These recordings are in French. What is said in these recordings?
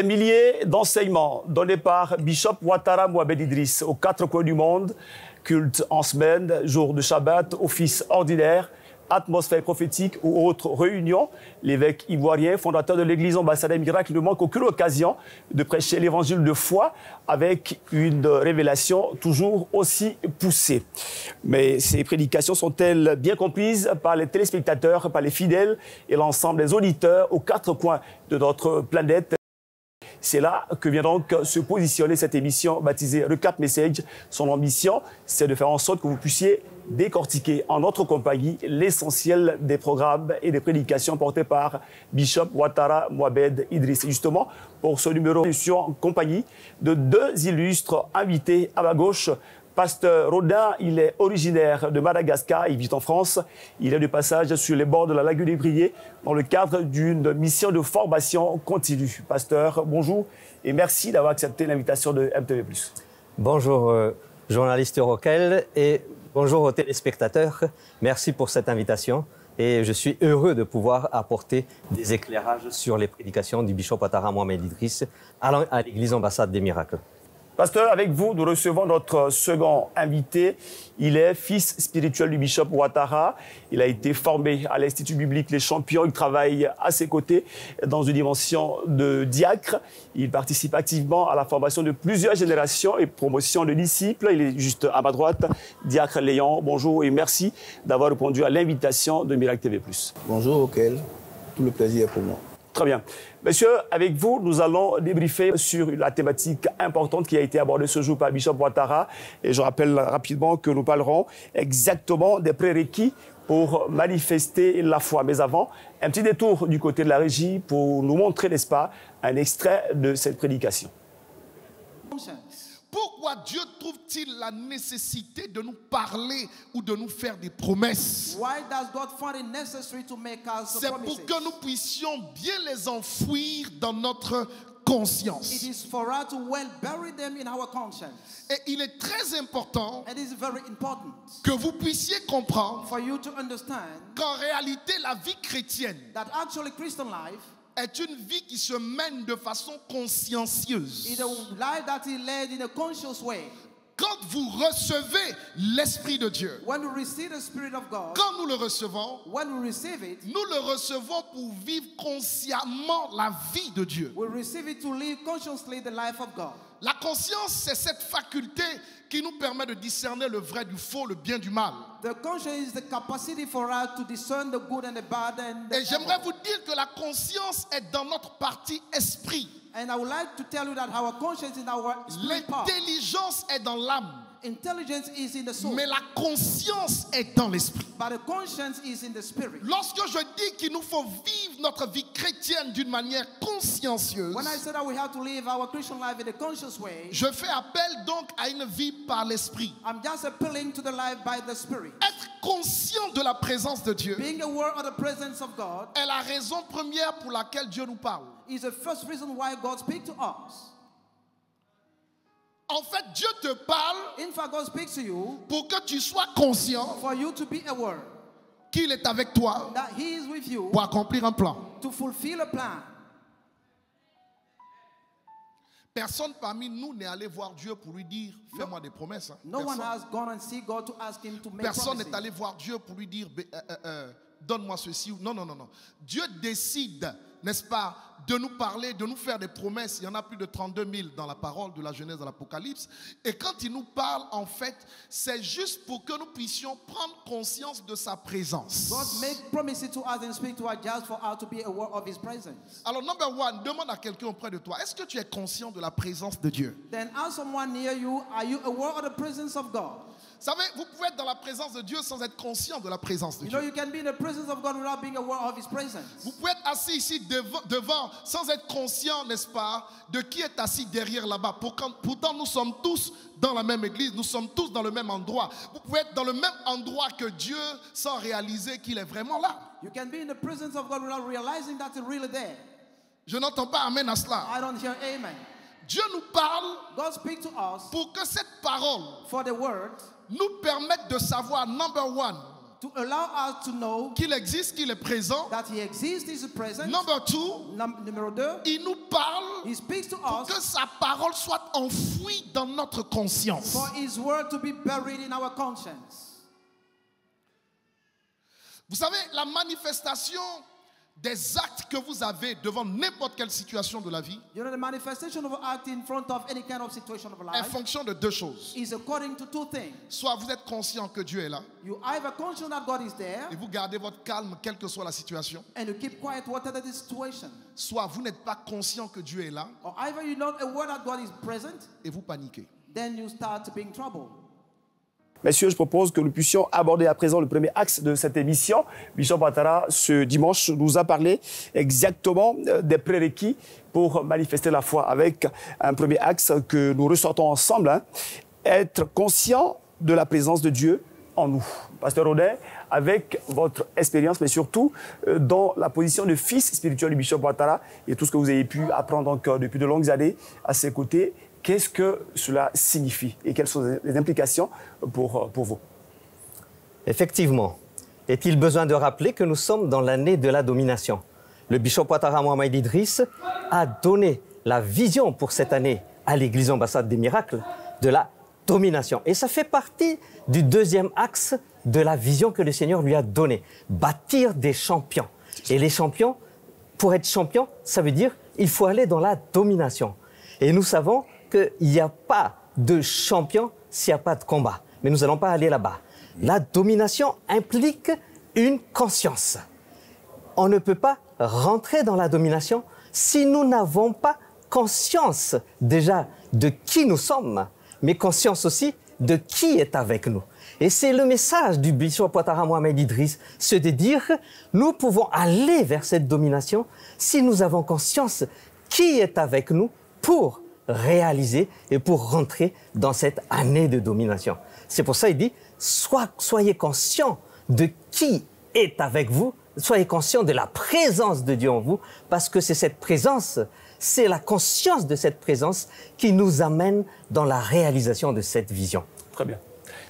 Des milliers d'enseignements donnés par Bishop Ouattara Mohamed Idriss aux quatre coins du monde, culte en semaine, jour de Shabbat, office ordinaire, atmosphère prophétique ou autres réunions. L'évêque ivoirien, fondateur de l'église ambassadeur miracle, ne manque aucune occasion de prêcher l'évangile de foi avec une révélation toujours aussi poussée. Mais ces prédications sont-elles bien comprises par les téléspectateurs, par les fidèles et l'ensemble des auditeurs aux quatre coins de notre planète? C'est là que vient donc se positionner cette émission baptisée Recap Message. Son ambition, c'est de faire en sorte que vous puissiez décortiquer en notre compagnie l'essentiel des programmes et des prédications portées par Bishop Ouattara Mohamed Idriss. Et justement, pour ce numéro, je suis en compagnie de deux illustres invités à ma gauche. Pasteur Rodin, il est originaire de Madagascar, il vit en France. Il est de passage sur les bords de la lagune Ébrié dans le cadre d'une mission de formation continue. Pasteur, bonjour et merci d'avoir accepté l'invitation de MTV+. Bonjour, journaliste Roquel, et bonjour aux téléspectateurs. Merci pour cette invitation et je suis heureux de pouvoir apporter des éclairages sur les prédications du Bishop Ouattara Mohamed Idriss à l'église ambassade des miracles. Pasteur, avec vous, nous recevons notre second invité. Il est fils spirituel du Bishop Ouattara. Il a été formé à l'Institut biblique Les Champions. Il travaille à ses côtés dans une dimension de diacre. Il participe activement à la formation de plusieurs générations et promotion de disciples. Il est juste à ma droite, diacre Léon. Bonjour et merci d'avoir répondu à l'invitation de Miracle TV+. Bonjour, auquel tout le plaisir est pour moi. Très bien. Monsieur, avec vous, nous allons débriefer sur la thématique importante qui a été abordée ce jour par Bishop Ouattara. Et je rappelle rapidement que nous parlerons exactement des prérequis pour manifester la foi. Mais avant, un petit détour du côté de la régie pour nous montrer, n'est-ce pas, un extrait de cette prédication. Pourquoi Dieu trouve-t-il la nécessité de nous parler ou de nous faire des promesses? C'est pour que nous puissions bien les enfouir dans notre conscience. Et il est très important que vous puissiez comprendre qu'en réalité la vie chrétienne est une vie qui se mène de façon consciencieuse. Quand vous recevez l'Esprit de Dieu, quand nous le recevons, nous le recevons pour vivre consciemment la vie de Dieu. La conscience, c'est cette faculté qui nous permet de discerner le vrai du faux, le bien du mal. Et j'aimerais vous dire que la conscience est dans notre partie esprit. L'intelligence est dans l'âme. Mais la conscience est dans l'esprit. Lorsque je dis qu'il nous faut vivre notre vie chrétienne d'une manière consciencieuse, je fais appel donc à une vie par l'esprit. Être conscient de la présence de Dieu est la raison première pour laquelle Dieu nous parle. En fait, Dieu te parle pour que tu sois conscient qu'il est avec toi pour accomplir un plan. Personne parmi nous n'est allé voir Dieu pour lui dire « Fais-moi des promesses ». Personne n'est allé voir Dieu pour lui dire « Donne-moi ceci ». Non, non, non, non. Dieu décide, n'est-ce pas, de nous parler, de nous faire des promesses. Il y en a plus de 32 000 dans la parole de la Genèse à l'Apocalypse. Et quand il nous parle, en fait, c'est juste pour que nous puissions prendre conscience de sa présence. Alors, number one, demande à quelqu'un auprès de toi, est-ce que tu es conscient de la présence de Dieu? Vous savez, vous pouvez être dans la présence de Dieu sans être conscient de la présence de Dieu. Vous pouvez être assis ici devant sans être conscient, n'est-ce pas, de qui est assis derrière là-bas. Pourtant, nous sommes tous dans la même église, nous sommes tous dans le même endroit. Vous pouvez être dans le même endroit que Dieu sans réaliser qu'il est vraiment là. Je n'entends pas amen à cela. Dieu nous parle pour que cette parole nous permette de savoir, number one, To allow us to know qu'il existe, qu'il est présent. that he exists, he is present. Number 2, Numéro 2, il nous parle he speaks to pour us que sa parole soit enfouie dans notre conscience. for his word to be buried in our conscience. Vous savez, la manifestation des actes que vous avez devant n'importe quelle situation de la vie You know, the manifestation of act in front of any kind of situation of est life fonction de deux choses. is according to two things. Soit vous êtes conscient que Dieu est là You either conscious that God is there et vous gardez votre calme quelle que soit la situation. and you keep quiet whatever the situation. Soit vous n'êtes pas conscient que Dieu est là Or either you're not aware that God is present, et vous paniquez. then you start being troubled. Messieurs, je propose que nous puissions aborder à présent le premier axe de cette émission. Bishop Ouattara, ce dimanche, nous a parlé exactement des prérequis pour manifester la foi, avec un premier axe que nous ressortons ensemble, hein, être conscient de la présence de Dieu en nous. Pasteur Rodin, avec votre expérience, mais surtout dans la position de fils spirituel du Bishop Ouattara et tout ce que vous avez pu apprendre encore depuis de longues années à ses côtés, qu'est-ce que cela signifie et quelles sont les implications pour vous? Effectivement. Est-il besoin de rappeler que nous sommes dans l'année de la domination? Le bishop Ouattara Mohamed Idriss a donné la vision pour cette année à l'Église ambassade des miracles de la domination. Et ça fait partie du deuxième axe de la vision que le Seigneur lui a donnée. Bâtir des champions. Et les champions, pour être champion, ça veut dire qu'il faut aller dans la domination. Et nous savons qu'il n'y a pas de champion s'il n'y a pas de combat. Mais nous n'allons pas aller là-bas. La domination implique une conscience. On ne peut pas rentrer dans la domination si nous n'avons pas conscience déjà de qui nous sommes, mais conscience aussi de qui est avec nous. Et c'est le message du bishop Ouattara Mohamed Idriss, c'est de dire nous pouvons aller vers cette domination si nous avons conscience qui est avec nous pour réaliser et pour rentrer dans cette année de domination. C'est pour ça qu'il dit, soyez conscients de qui est avec vous, soyez conscients de la présence de Dieu en vous, parce que c'est cette présence, c'est la conscience de cette présence qui nous amène dans la réalisation de cette vision. Très bien.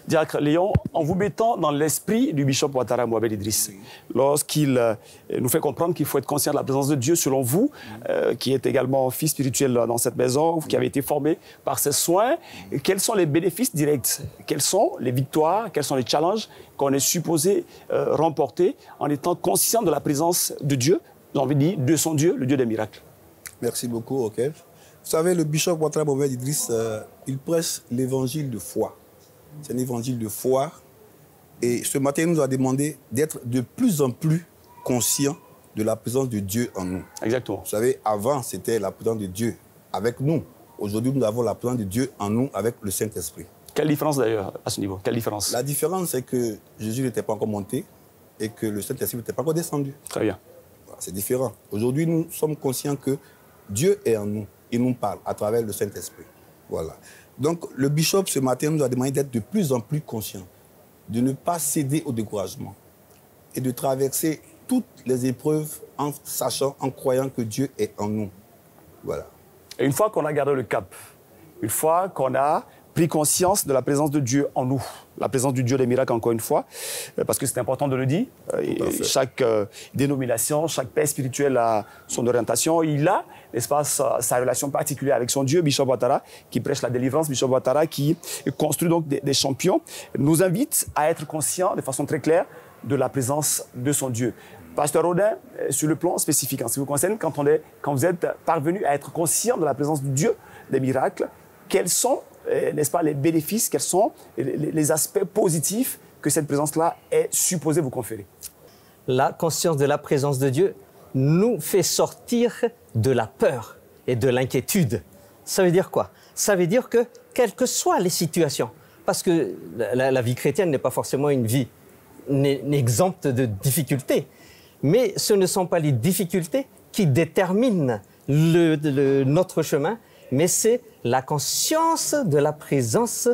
Diacre Léon, en vous mettant dans l'esprit du bishop Ouattara Mohamed Idriss, lorsqu'il nous fait comprendre qu'il faut être conscient de la présence de Dieu, selon vous, qui est également fils spirituel dans cette maison, qui avez été formé par ses soins, quels sont les bénéfices directs? Quelles sont les victoires? Quels sont les challenges qu'on est supposé remporter en étant conscient de la présence de Dieu, j'ai envie de dire, de son Dieu, le Dieu des miracles? Merci beaucoup, OK. Vous savez, le bishop Ouattara Mohamed Idriss, il prêche l'évangile de foi. C'est un évangile de foi. Et ce matin, il nous a demandé d'être de plus en plus conscients de la présence de Dieu en nous. Exactement. Vous savez, avant, c'était la présence de Dieu avec nous. Aujourd'hui, nous avons la présence de Dieu en nous avec le Saint-Esprit. Quelle différence d'ailleurs à ce niveau? Quelle différence? La différence, c'est que Jésus n'était pas encore monté et que le Saint-Esprit n'était pas encore descendu. Très bien. Voilà, c'est différent. Aujourd'hui, nous sommes conscients que Dieu est en nous. Il nous parle à travers le Saint-Esprit. Voilà. Donc, le bishop, ce matin, nous a demandé d'être de plus en plus conscients, de ne pas céder au découragement et de traverser toutes les épreuves en sachant, en croyant que Dieu est en nous. Voilà. Et une fois qu'on a gardé le cap, une fois qu'on a pris conscience de la présence de Dieu en nous, la présence du Dieu des miracles, encore une fois, parce que c'est important de le dire. Chaque dénomination, chaque père spirituel a son orientation. Il a, n'est-ce pas, sa relation particulière avec son Dieu, Bishop Ouattara, qui prêche la délivrance, Bishop Ouattara, qui construit donc des champions, nous invite à être conscients de façon très claire de la présence de son Dieu. Pasteur Rodin, sur le plan spécifique, en ce qui vous concerne, quand vous êtes parvenu à être conscient de la présence du Dieu des miracles, quels sont, n'est-ce pas, les bénéfices, quels sont les aspects positifs que cette présence-là est supposée vous conférer? La conscience de la présence de Dieu nous fait sortir de la peur et de l'inquiétude. Ça veut dire quoi? Ça veut dire que, quelles que soient les situations, parce que la vie chrétienne n'est pas forcément une vie exempte de difficultés, mais ce ne sont pas les difficultés qui déterminent notre chemin, mais c'est la conscience de la présence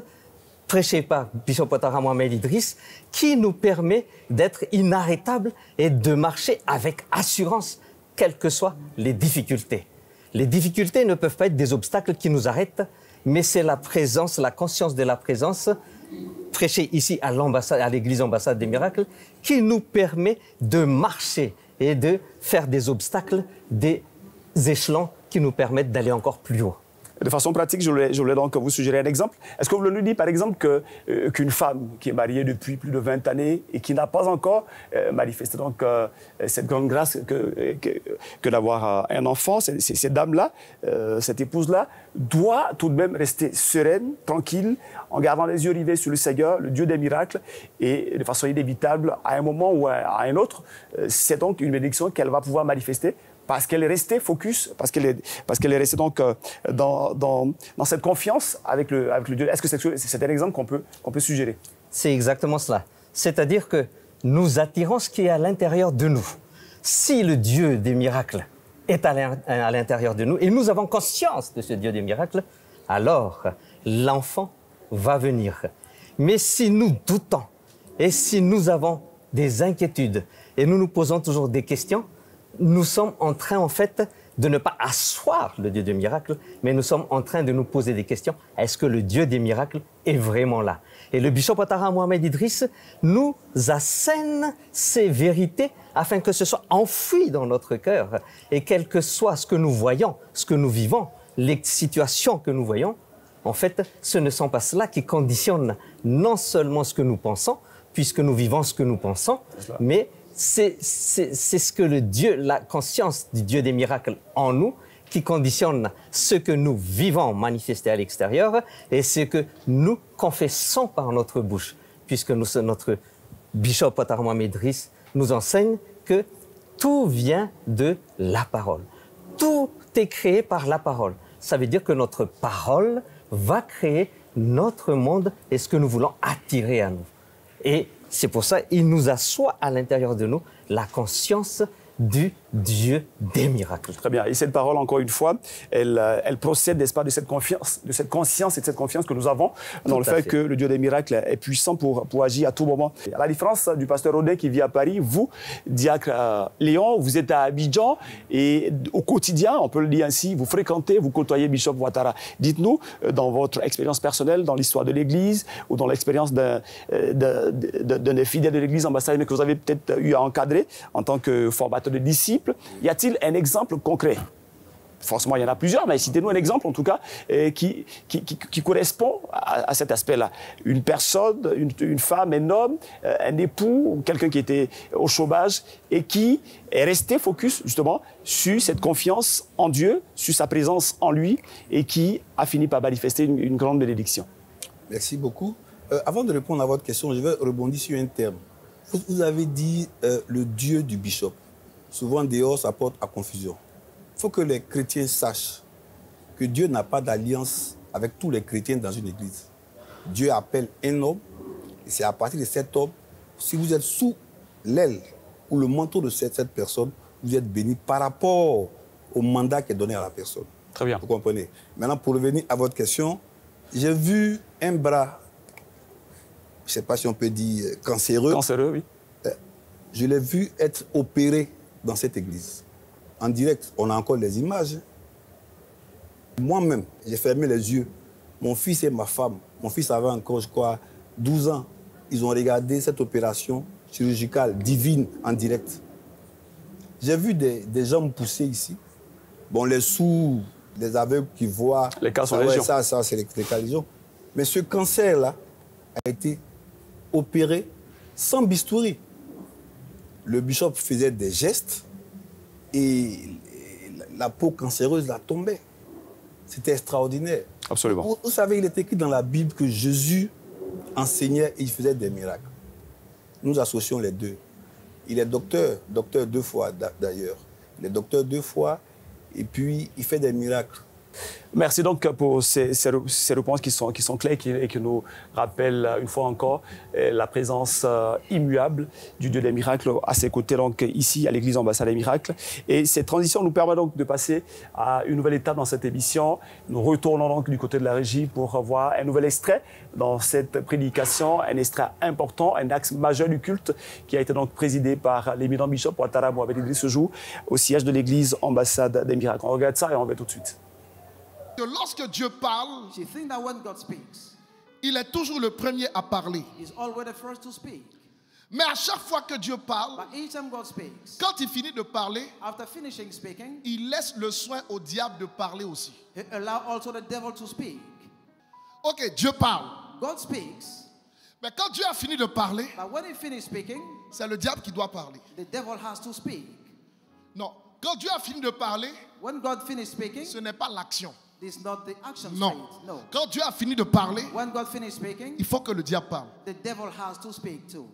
prêchée par Bishop Ouattara Mohamed Idriss qui nous permet d'être inarrêtables et de marcher avec assurance, quelles que soient les difficultés. Les difficultés ne peuvent pas être des obstacles qui nous arrêtent, mais c'est la présence, la conscience de la présence prêcher ici à l'ambassade, à l'église ambassade des miracles, qui nous permet de marcher et de faire des obstacles, des échelons qui nous permettent d'aller encore plus haut. De façon pratique, je voulais donc vous suggérer un exemple. Est-ce que vous nous dites, par exemple, qu'une femme qui est mariée depuis plus de 20 années et qui n'a pas encore manifesté donc, cette grande grâce que d'avoir un enfant, ces dames-là, cette épouse-là, doit tout de même rester sereine, tranquille, en gardant les yeux rivés sur le Seigneur, le Dieu des miracles, et de façon inévitable, à un moment ou à un autre, c'est donc une bénédiction qu'elle va pouvoir manifester parce qu'elle est restée focus, parce qu'elle est restée donc dans cette confiance avec le Dieu. Est-ce que c'est un exemple qu'on peut suggérer? C'est exactement cela. C'est-à-dire que nous attirons ce qui est à l'intérieur de nous. Si le Dieu des miracles est à l'intérieur de nous, et nous avons conscience de ce Dieu des miracles, alors l'enfant va venir. Mais si nous doutons, et si nous avons des inquiétudes, et nous nous posons toujours des questions, nous sommes en train, en fait, de ne pas asseoir le Dieu des miracles, mais nous sommes en train de nous poser des questions. Est-ce que le Dieu des miracles est vraiment là? Et le bishop Ouattara Mohamed Idriss nous assène ces vérités afin que ce soit enfoui dans notre cœur. Et quel que soit ce que nous voyons, ce que nous vivons, les situations que nous voyons, en fait, ce ne sont pas cela qui conditionne non seulement ce que nous pensons, puisque nous vivons ce que nous pensons, mais c'est ce que la conscience du Dieu des miracles en nous qui conditionne ce que nous vivons manifesté à l'extérieur et ce que nous confessons par notre bouche, puisque notre bishop Ouattara Mohamed Idriss nous enseigne que tout vient de la parole. Tout est créé par la parole. Ça veut dire que notre parole va créer notre monde et ce que nous voulons attirer à nous. Et c'est pour ça qu'il nous assoit à l'intérieur de nous la conscience du Dieu des miracles. Très bien. Et cette parole, encore une fois, elle procède, n'est-ce pas, de cette confiance, de cette conscience et de cette confiance que nous avons dans le fait que le Dieu des miracles est puissant pour agir à tout moment. À la différence du pasteur Rodin qui vit à Paris, vous, diacre Léon, vous êtes à Abidjan et au quotidien, on peut le dire ainsi, vous fréquentez, vous côtoyez Bishop Ouattara. Dites-nous, dans votre expérience personnelle, dans l'histoire de l'Église ou dans l'expérience d'un fidèle de l'Église ambassadeur que vous avez peut-être eu à encadrer en tant que formateur de disciples, y a-t-il un exemple concret? Forcément, il y en a plusieurs, mais citez-nous un exemple, en tout cas, qui correspond à cet aspect-là. Une personne, une femme, un homme, un époux, quelqu'un qui était au chômage et qui est resté focus, justement, sur cette confiance en Dieu, sur sa présence en lui et qui a fini par manifester une grande bénédiction. Merci beaucoup. Avant de répondre à votre question, je vais rebondir sur un terme. Vous avez dit le Dieu du bishop. Souvent, dehors, ça porte à confusion. Il faut que les chrétiens sachent que Dieu n'a pas d'alliance avec tous les chrétiens dans une église. Dieu appelle un homme, et c'est à partir de cet homme, si vous êtes sous l'aile ou le manteau de cette personne, vous êtes béni par rapport au mandat qui est donné à la personne. Très bien. Vous comprenez? Maintenant, pour revenir à votre question, j'ai vu un bras, je ne sais pas si on peut dire cancéreux. Cancéreux, oui. Je l'ai vu être opéré dans cette église. En direct, on a encore les images. Moi-même, j'ai fermé les yeux. Mon fils et ma femme, mon fils avait encore, je crois, 12 ans. Ils ont regardé cette opération chirurgicale divine en direct. J'ai vu des jambes pousser ici. Bon, les sourds, les aveugles qui voient... Les cas sont légion. Ça, c'est les cas légion. Mais ce cancer-là a été opéré sans bistouri. Le bishop faisait des gestes et la peau cancéreuse la tombait. C'était extraordinaire. Absolument. Vous savez, il est écrit dans la Bible que Jésus enseignait et il faisait des miracles. Nous associons les deux. Il est docteur 2 fois d'ailleurs. Il est docteur 2 fois et puis il fait des miracles. Merci donc pour ces réponses qui sont claires et qui nous rappellent une fois encore la présence immuable du Dieu des miracles à ses côtés, donc ici à l'église ambassade des miracles. Et cette transition nous permet donc de passer à une nouvelle étape dans cette émission. Nous retournons donc du côté de la régie pour voir un nouvel extrait dans cette prédication, un extrait important, un axe majeur du culte qui a été donc présidé par l'éminent bishop Ouattara Mohamed Idriss ce jour au siège de l'église ambassade des miracles. On regarde ça et on va tout de suite. Que lorsque Dieu parle, You think that when God speaks, il est toujours le premier à parler. He's always the first to speak. Mais à chaque fois que Dieu parle, But each time God speaks, quand il finit de parler, after finishing speaking, il laisse le soin au diable de parler aussi. He allows also the devil to speak. Ok, Dieu parle. God speaks, Mais quand Dieu a fini de parler, but when he finishes speaking, c'est le diable qui doit parler. the devil has to speak. Non, quand Dieu a fini de parler, When God finishes speaking, ce n'est pas l'action. this is not the action Non. straight. No. Quand Dieu a fini de parler, When God finishes speaking, il faut que le diable parle. the devil has to speak too.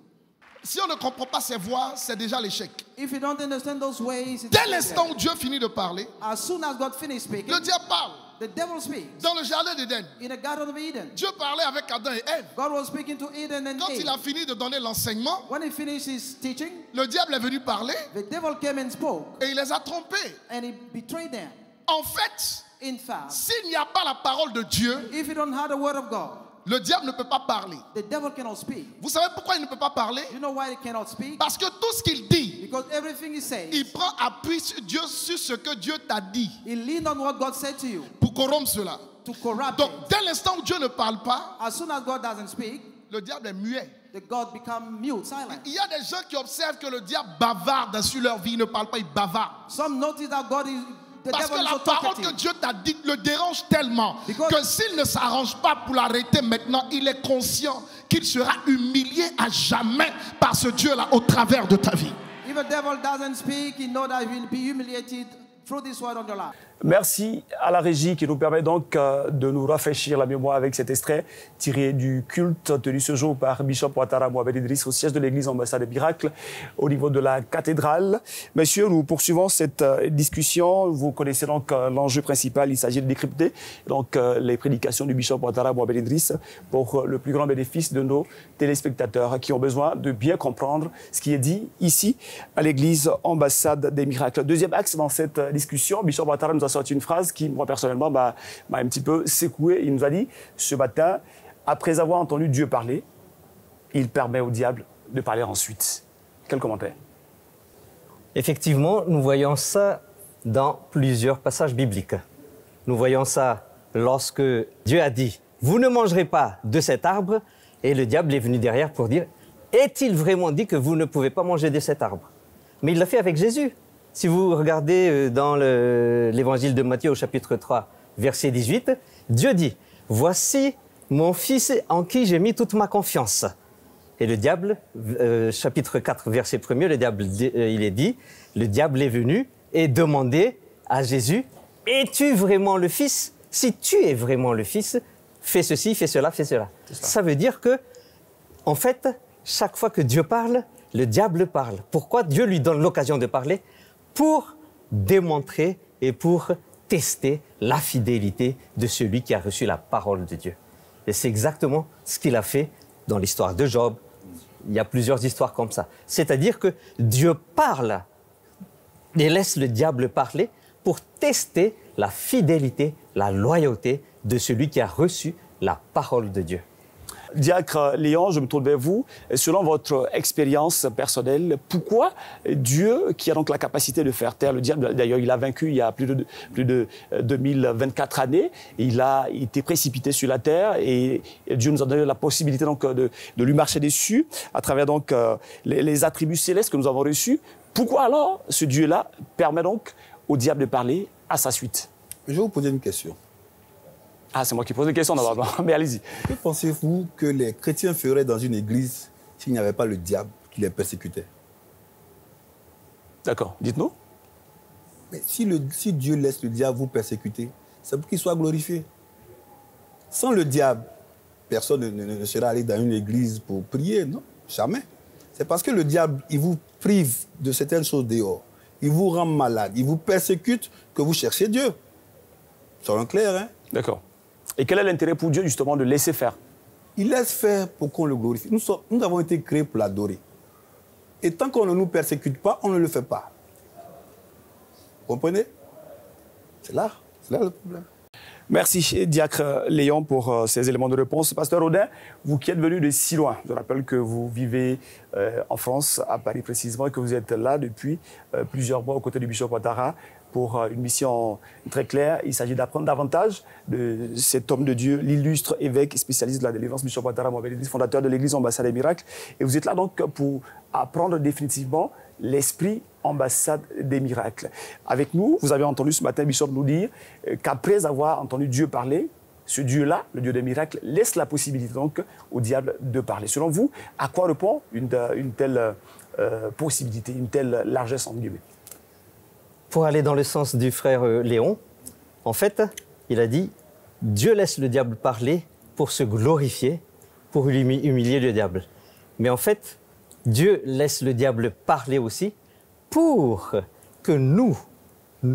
Si on ne comprend pas ses voix, c'est déjà l'échec. If you don't understand those ways, it's Dès l'instant où Dieu finit de parler, as soon as God finishes speaking, le diable parle. the devil speaks. Dans le jardin d'Éden, In the Garden of Eden, Dieu parlait avec Adam et Ève. God was speaking to Eden and Quand il Eve. a fini de donner l'enseignement, When he finished his teaching, le diable est venu parler the devil came and spoke, et il les a trompés. and he betrayed them. En fait, In fact, s'il n'y a pas la parole de Dieu, if you don't have the word of God, le diable ne peut pas parler. the devil cannot speak. Vous savez pourquoi il ne peut pas parler? You know why he cannot speak? Parce que tout ce qu'il dit, Because everything he says, il prend appui sur Dieu, sur ce que Dieu t'a dit he leaned on what God said to you pour corrompre cela. to corrupt Donc, it. dès l'instant où Dieu ne parle pas, As soon as God doesn't speak, le diable est muet. the God become mute, silent. Il y a des gens qui observent que le diable bavarde sur leur vie, il ne parle pas, il bavarde. Some notice that God is the Parce devil que is so la parole que talkative. Dieu t'a dite le dérange tellement Because- que s'il ne s'arrange pas pour l'arrêter maintenant, il est conscient qu'il sera humilié à jamais par ce Dieu-là au travers de ta vie. If the devil doesn't speak, he knows that he will be humiliated through this word on your life. Merci à la régie qui nous permet donc de nous rafraîchir la mémoire avec cet extrait tiré du culte tenu ce jour par Bishop Ouattara Mohamed Idriss au siège de l'église Ambassade des Miracles au niveau de la cathédrale. Messieurs, nous poursuivons cette discussion. Vous connaissez donc l'enjeu principal. Il s'agit de décrypter donc les prédications du Bishop Ouattara Mohamed Idriss pour le plus grand bénéfice de nos téléspectateurs qui ont besoin de bien comprendre ce qui est dit ici à l'église Ambassade des Miracles. Deuxième axe dans cette discussion, Bishop Ouattara nous a sorti une phrase qui, moi, personnellement, m'a un petit peu secoué. Il nous a dit, ce matin, après avoir entendu Dieu parler, il permet au diable de parler ensuite. Quel commentaire? Effectivement, nous voyons ça dans plusieurs passages bibliques. Nous voyons ça lorsque Dieu a dit « Vous ne mangerez pas de cet arbre » et le diable est venu derrière pour dire « Est-il vraiment dit que vous ne pouvez pas manger de cet arbre » Mais il l'a fait avec Jésus. Si vous regardez dans l'évangile de Matthieu au chapitre 3, verset 18, Dieu dit « Voici mon fils en qui j'ai mis toute ma confiance ». Et le diable, chapitre 4, verset 1er, il est dit « Le diable est venu et demandé à Jésus « Es-tu vraiment le Fils? Si tu es vraiment le Fils, fais ceci, fais cela, fais cela. » Ça veut dire que, en fait, chaque fois que Dieu parle, le diable parle. Pourquoi Dieu lui donne l'occasion de parler? Pour démontrer et pour tester la fidélité de celui qui a reçu la parole de Dieu. Et c'est exactement ce qu'il a fait dans l'histoire de Job. Il y a plusieurs histoires comme ça. C'est-à-dire que Dieu parle et laisse le diable parler pour tester la fidélité, la loyauté de celui qui a reçu la parole de Dieu. Diacre Léon, je me tourne vers vous. Selon votre expérience personnelle, pourquoi Dieu, qui a donc la capacité de faire taire le diable, d'ailleurs il a vaincu il y a plus de 2024 années, il a été précipité sur la terre et Dieu nous a donné la possibilité donc de lui marcher dessus à travers donc les attributs célestes que nous avons reçus. Pourquoi alors ce Dieu-là permet donc au diable de parler à sa suite? Je vais vous poser une question. Ah, c'est moi qui pose des questions d'abord, mais allez-y. Que pensez-vous que les chrétiens feraient dans une église s'il n'y avait pas le diable qui les persécutait? D'accord, dites-nous. Mais si Dieu laisse le diable vous persécuter, c'est pour qu'il soit glorifié. Sans le diable, personne ne sera allé dans une église pour prier, non? Jamais. C'est parce que le diable, il vous prive de certaines choses dehors. Il vous rend malade, il vous persécute que vous cherchez Dieu. Soyons clairs, hein? D'accord. Et quel est l'intérêt pour Dieu, justement, de laisser faire? Il laisse faire pour qu'on le glorifie. Nous avons été créés pour l'adorer. Et tant qu'on ne nous persécute pas, on ne le fait pas. Vous comprenez? C'est là le problème. Merci, Diacre Léon, pour ces éléments de réponse. Pasteur Audin, vous qui êtes venu de si loin, je rappelle que vous vivez en France, à Paris précisément, et que vous êtes là depuis plusieurs mois aux côtés du Bishop Ouattara. pour une mission très claire. Il s'agit d'apprendre davantage de cet homme de Dieu, l'illustre évêque spécialiste de la délivrance, Bishop Ouattara Mohamed Idriss, fondateur de l'église Ambassade des Miracles. Et vous êtes là donc pour apprendre définitivement l'esprit Ambassade des Miracles. Avec nous, vous avez entendu ce matin Bishop nous dire qu'après avoir entendu Dieu parler, ce Dieu-là, le Dieu des miracles, laisse la possibilité donc au diable de parler. Selon vous, à quoi répond une telle possibilité, une telle largesse entre guillemets? Pour aller dans le sens du frère Léon, en fait, il a dit « Dieu laisse le diable parler pour se glorifier, pour humilier le diable. » Mais en fait, Dieu laisse le diable parler aussi pour que nous,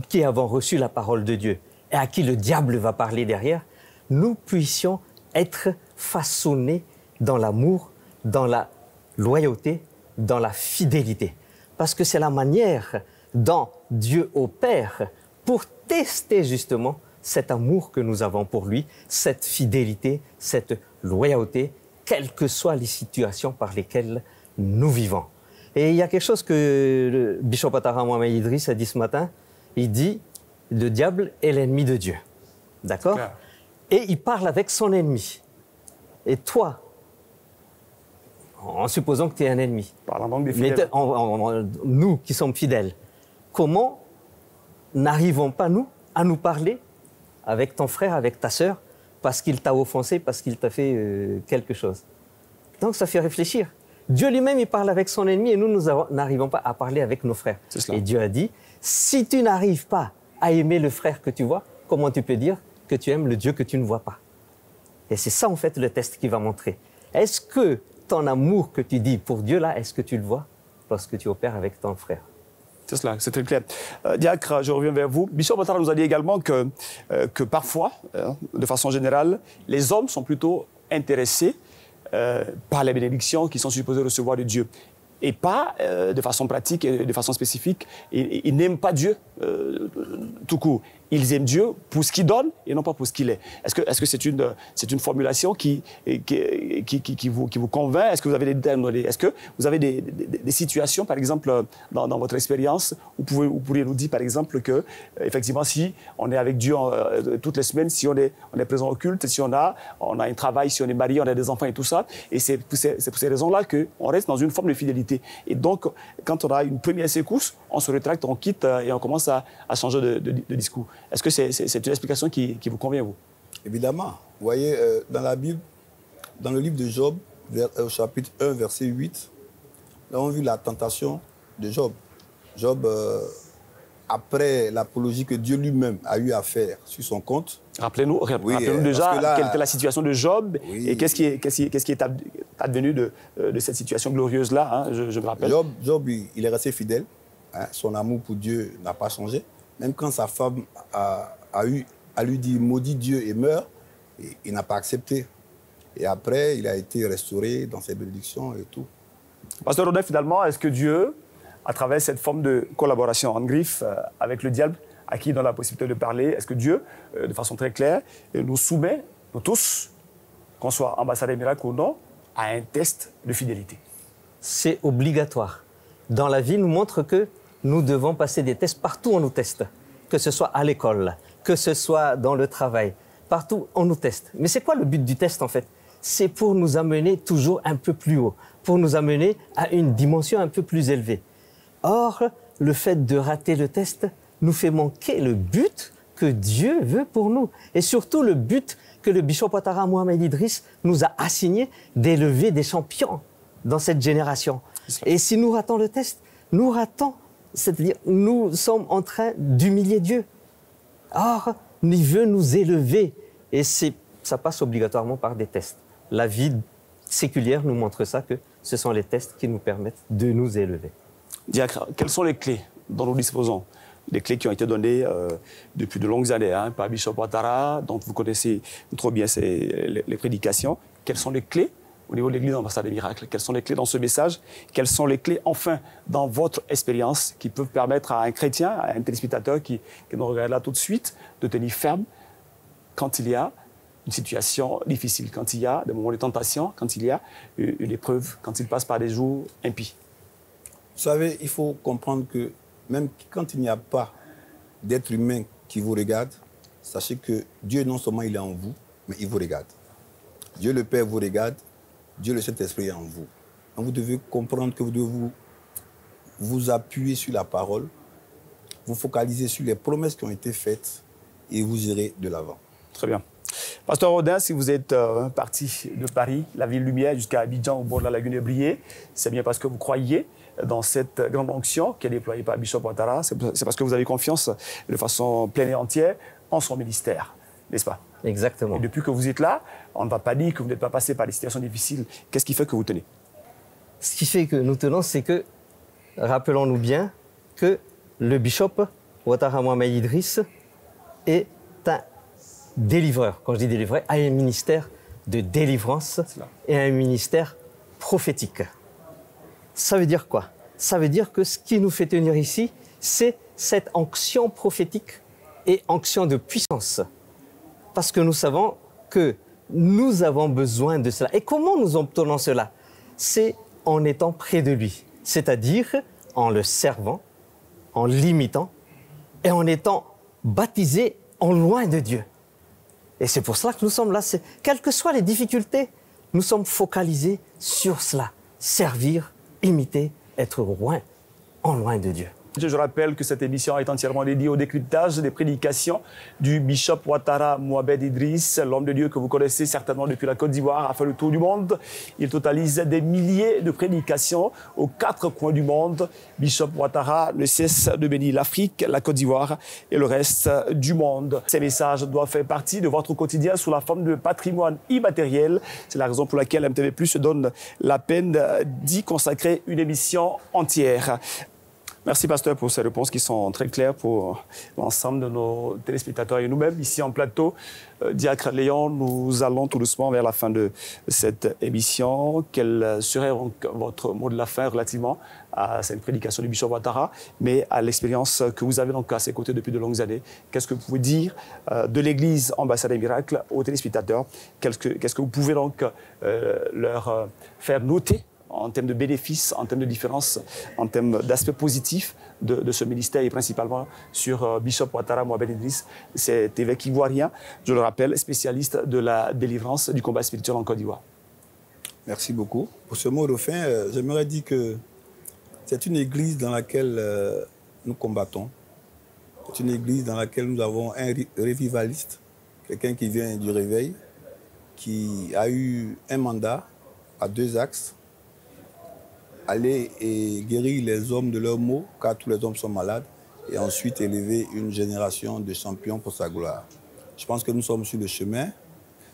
qui avons reçu la parole de Dieu et à qui le diable va parler derrière, nous puissions être façonnés dans l'amour, dans la loyauté, dans la fidélité. Parce que c'est la manière dont Dieu opère pour tester justement cet amour que nous avons pour lui, cette fidélité, cette loyauté, quelles que soient les situations par lesquelles nous vivons. Et il y a quelque chose que le Bishop Ouattara Mohamed Idriss a dit ce matin. Il dit « Le diable est l'ennemi de Dieu ». D'accord ? Et il parle avec son ennemi. Et toi, en supposant que tu es un ennemi, nous qui sommes fidèles, comment n'arrivons pas, nous, à nous parler avec ton frère, avec ta sœur, parce qu'il t'a offensé, parce qu'il t'a fait quelque chose? Donc ça fait réfléchir. Dieu lui-même, il parle avec son ennemi et nous n'arrivons pas à parler avec nos frères. Et Dieu a dit, si tu n'arrives pas à aimer le frère que tu vois, comment tu peux dire que tu aimes le Dieu que tu ne vois pas? Et c'est ça, en fait, le test qui va montrer. Est-ce que ton amour que tu dis pour Dieu, là, est-ce que tu le vois lorsque tu opères avec ton frère? C'est cela, c'est très clair. Diacre, je reviens vers vous. Bishop Ouattara nous a dit également que parfois, de façon générale, les hommes sont plutôt intéressés par les bénédictions qu'ils sont supposés recevoir de Dieu. Et pas de façon pratique et de façon spécifique. Ils n'aiment pas Dieu tout court. Ils aiment Dieu pour ce qu'il donne et non pas pour ce qu'il est. Est-ce que c'est une formulation qui vous convainc? Est-ce que vous avez est-ce que vous avez des situations, par exemple, dans votre expérience, où vous pourriez nous dire, par exemple, que effectivement, si on est avec Dieu toutes les semaines, si on est présent au culte, si on a un travail, si on est marié, on a des enfants et tout ça, et c'est pour ces raisons-là qu'on reste dans une forme de fidélité. Et donc, quand on a une première secousse, on se rétracte, on quitte et on commence à changer de discours. Est-ce que c'est une explication qui vous convient, vous? Évidemment. Vous voyez, dans la Bible, dans le livre de Job, chapitre 1, verset 8, nous avons vu la tentation de Job. Job, après l'apologie que Dieu lui-même a eu à faire sur son compte. Rappelez-nous déjà quelle était la situation de Job et qu'est-ce qui est advenu de cette situation glorieuse-là, hein, je me rappelle. Job, il est resté fidèle. Hein, son amour pour Dieu n'a pas changé. Même quand sa femme a lui dit « maudit Dieu et meurt », il n'a pas accepté. Et après, il a été restauré dans ses bénédictions et tout. Pasteur Rodin, finalement, est-ce que Dieu, à travers cette forme de collaboration en griffe avec le diable, à qui il donne la possibilité de parler, est-ce que Dieu, de façon très claire, nous soumet, nous tous, qu'on soit ambassadeur miracle ou non, à un test de fidélité? C'est obligatoire. Dans la vie, nous montre que nous devons passer des tests. Partout, on nous teste. Que ce soit à l'école, que ce soit dans le travail. Partout, on nous teste. Mais c'est quoi le but du test, en fait? C'est pour nous amener toujours un peu plus haut, pour nous amener à une dimension un peu plus élevée. Or, le fait de rater le test nous fait manquer le but que Dieu veut pour nous. Et surtout, le but que le Bishop Ouattara Mohamed Idriss nous a assigné d'élever des champions dans cette génération. Et si nous ratons le test, nous ratons, c'est-à-dire nous sommes en train d'humilier Dieu. Or, il veut nous élever et ça passe obligatoirement par des tests. La vie séculière nous montre ça, que ce sont les tests qui nous permettent de nous élever. Diacre, quelles sont les clés dont nous disposons? Des clés qui ont été données depuis de longues années par Bishop Ouattara, dont vous connaissez trop bien les prédications. Quelles sont les clés au niveau de l'Église Ambassade des Miracles? Quelles sont les clés dans ce message? Quelles sont les clés, enfin, dans votre expérience, qui peuvent permettre à un chrétien, à un téléspectateur qui nous regarde là tout de suite, de tenir ferme quand il y a une situation difficile, quand il y a des moments de tentation, quand il y a une épreuve, quand il passe par des jours impies? Vous savez, il faut comprendre que même quand il n'y a pas d'êtres humains qui vous regardent, sachez que Dieu, non seulement il est en vous, mais il vous regarde. Dieu le Père vous regarde, Dieu le Saint-Esprit est en vous. Donc vous devez comprendre que vous devez vous appuyer sur la parole, vous focaliser sur les promesses qui ont été faites et vous irez de l'avant. Très bien. Pasteur Rodin, si vous êtes parti de Paris, la ville lumière, jusqu'à Abidjan, au bord de la lagune de Brié, c'est bien parce que vous croyez dans cette grande onction qui est déployée par Bishop Ouattara. C'est parce que vous avez confiance de façon pleine et entière en son ministère, n'est-ce pas? Exactement. Et depuis que vous êtes là, on ne va pas dire que vous n'êtes pas passé par des situations difficiles. Qu'est-ce qui fait que vous tenez? Ce qui fait que nous tenons, c'est que, rappelons-nous bien, que le bishop Ouattara Mohamed Idriss est un délivreur. Quand je dis délivreur, a un ministère de délivrance et un ministère prophétique. Ça veut dire quoi? Ça veut dire que ce qui nous fait tenir ici, c'est cette onction prophétique et onction de puissance. Parce que nous savons que nous avons besoin de cela. Et comment nous obtenons cela? C'est en étant près de lui, c'est-à-dire en le servant, en l'imitant et en étant baptisés en loin de Dieu. Et c'est pour cela que nous sommes là. Quelles que soient les difficultés, nous sommes focalisés sur cela. Servir, imiter, être loin, en loin de Dieu. Je rappelle que cette émission est entièrement dédiée au décryptage des prédications du bishop Ouattara Mohamed Idriss, l'homme de Dieu que vous connaissez certainement depuis la Côte d'Ivoire, a fait le tour du monde. Il totalise des milliers de prédications aux 4 coins du monde. Bishop Ouattara ne cesse de bénir l'Afrique, la Côte d'Ivoire et le reste du monde. Ces messages doivent faire partie de votre quotidien sous la forme de patrimoine immatériel. C'est la raison pour laquelle MTV+ se donne la peine d'y consacrer une émission entière. Merci, pasteur, pour ces réponses qui sont très claires pour l'ensemble de nos téléspectateurs et nous-mêmes. Ici en plateau, Diacre Léon, nous allons tout doucement vers la fin de cette émission. Quel serait donc votre mot de la fin relativement à cette prédication du bishop Ouattara, mais à l'expérience que vous avez donc à ses côtés depuis de longues années? Qu'est-ce que vous pouvez dire de l'Église Ambassade des Miracles aux téléspectateurs? Qu'est-ce que vous pouvez donc leur faire noter en termes de bénéfices, en termes de différences, en termes d'aspects positifs de ce ministère et principalement sur Bishop Ouattara Mohamed Idriss, cet évêque ivoirien, je le rappelle, spécialiste de la délivrance du combat spirituel en Côte d'Ivoire. Merci beaucoup. Pour ce mot de fin, j'aimerais dire que c'est une église dans laquelle nous combattons. C'est une église dans laquelle nous avons un revivaliste, quelqu'un qui vient du réveil, qui a eu un mandat à 2 axes: aller et guérir les hommes de leurs maux, car tous les hommes sont malades, et ensuite élever une génération de champions pour sa gloire. Je pense que nous sommes sur le chemin.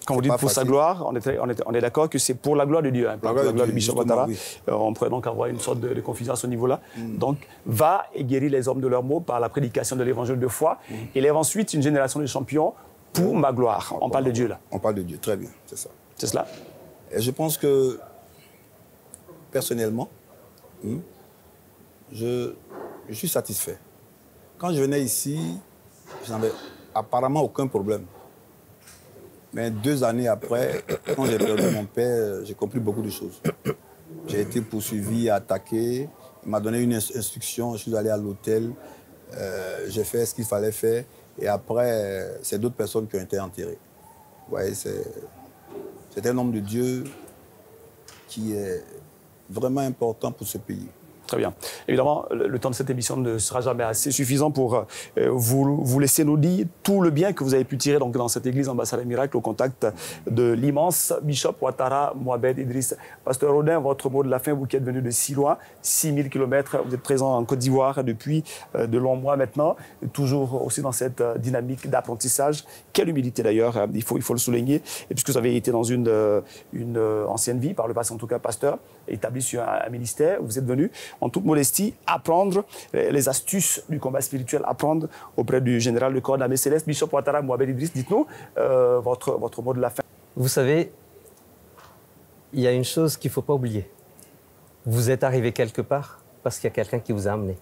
Quand vous dites pour sa gloire, on est d'accord que c'est pour la gloire de Dieu, hein, pour la gloire de Bishop Ouattara. Oui. On pourrait donc avoir une sorte de confusion à ce niveau-là. Donc, va et guérir les hommes de leurs maux par la prédication de l'évangile de foi. Élève ensuite une génération de champions pour ma gloire. On parle de Dieu, là. On parle de Dieu, très bien, c'est ça. C'est cela. Et je pense que, personnellement, je suis satisfait. Quand je venais ici, je n'avais apparemment aucun problème. Mais 2 années après, quand j'ai perdu mon père, j'ai compris beaucoup de choses. J'ai été poursuivi, attaqué. Il m'a donné une instruction, je suis allé à l'hôtel, j'ai fait ce qu'il fallait faire. Et après, c'est d'autres personnes qui ont été enterrées. Vous voyez, c'est un homme de Dieu qui est vraiment important pour ce pays. Très bien. Évidemment, le temps de cette émission ne sera jamais assez suffisant pour vous laisser nous dire tout le bien que vous avez pu tirer donc, dans cette église Ambassade des Miracles au contact de l'immense bishop Ouattara Mohamed Idriss. Pasteur Rodin, votre mot de la fin, vous qui êtes venu de si loin, 6000 km, vous êtes présent en Côte d'Ivoire depuis de longs mois maintenant, toujours aussi dans cette dynamique d'apprentissage. Quelle humilité d'ailleurs, il faut le souligner. Et puisque vous avez été dans une ancienne vie, par le passé en tout cas pasteur, établi sur un ministère, vous êtes venu en toute modestie, apprendre les astuces du combat spirituel, apprendre auprès du général de corps d'armée céleste, Bishop Ouattara Mohamed Idriss. Dites-nous votre mot de la fin. Vous savez, il y a une chose qu'il ne faut pas oublier. Vous êtes arrivé quelque part parce qu'il y a quelqu'un qui vous a amené.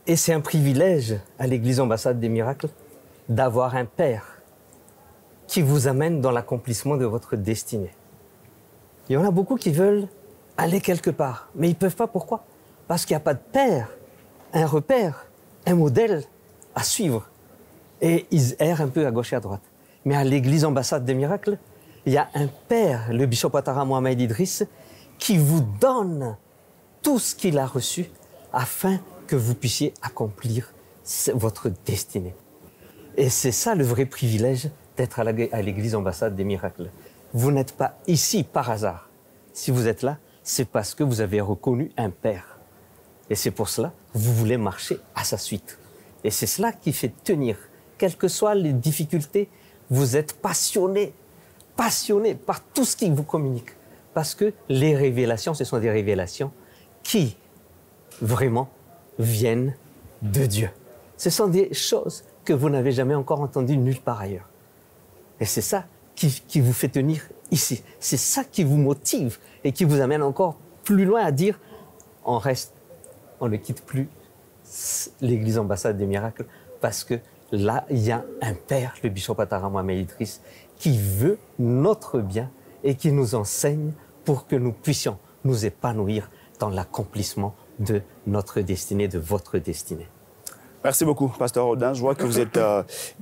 Et c'est un privilège à l'Église Ambassade des Miracles d'avoir un Père qui vous amène dans l'accomplissement de votre destinée. Il y en a beaucoup qui veulent aller quelque part. Mais ils ne peuvent pas. Pourquoi? Parce qu'il n'y a pas de père, un repère, un modèle à suivre. Et ils errent un peu à gauche et à droite. Mais à l'église ambassade des miracles, il y a un père, le bishop Ouattara Mohamed Idriss, qui vous donne tout ce qu'il a reçu afin que vous puissiez accomplir votre destinée. Et c'est ça le vrai privilège d'être à l'église ambassade des miracles. Vous n'êtes pas ici par hasard. Si vous êtes là, c'est parce que vous avez reconnu un père. Et c'est pour cela que vous voulez marcher à sa suite. Et c'est cela qui fait tenir. Quelles que soient les difficultés, vous êtes passionné par tout ce qui vous communique. Parce que les révélations, ce sont des révélations qui, vraiment, viennent de Dieu. Ce sont des choses que vous n'avez jamais encore entendues nulle part ailleurs. Et c'est ça qui vous fait tenir ici. C'est ça qui vous motive et qui vous amène encore plus loin à dire on ne quitte plus l'église ambassade des miracles parce que là, il y a un père, le bishop Ouattara Mohamed Idriss, qui veut notre bien et qui nous enseigne pour que nous puissions nous épanouir dans l'accomplissement de notre destinée, de votre destinée. Merci beaucoup, Pasteur Audin. Je vois que vous êtes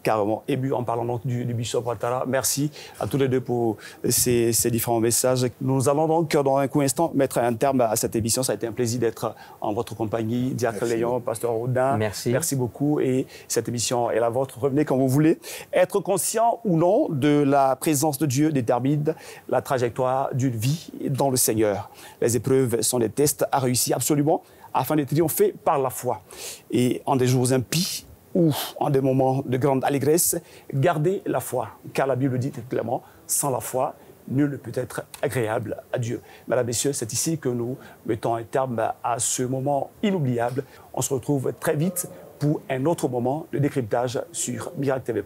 carrément ému en parlant donc du bishop Ouattara. Merci à tous les deux pour ces différents messages. Nous allons donc, dans un court instant, mettre un terme à cette émission. Ça a été un plaisir d'être en votre compagnie. Diacre Léon, Pasteur Audin. Merci. Merci beaucoup. Et cette émission est la vôtre. Revenez quand vous voulez. Être conscient ou non de la présence de Dieu détermine la trajectoire d'une vie dans le Seigneur. Les épreuves sont des tests à réussir absolument, afin de triompher par la foi. Et en des jours impies ou en des moments de grande allégresse, gardez la foi. Car la Bible dit clairement, sans la foi, nul ne peut être agréable à Dieu. Mesdames, Messieurs, c'est ici que nous mettons un terme à ce moment inoubliable. On se retrouve très vite pour un autre moment de décryptage sur Miracle TV+.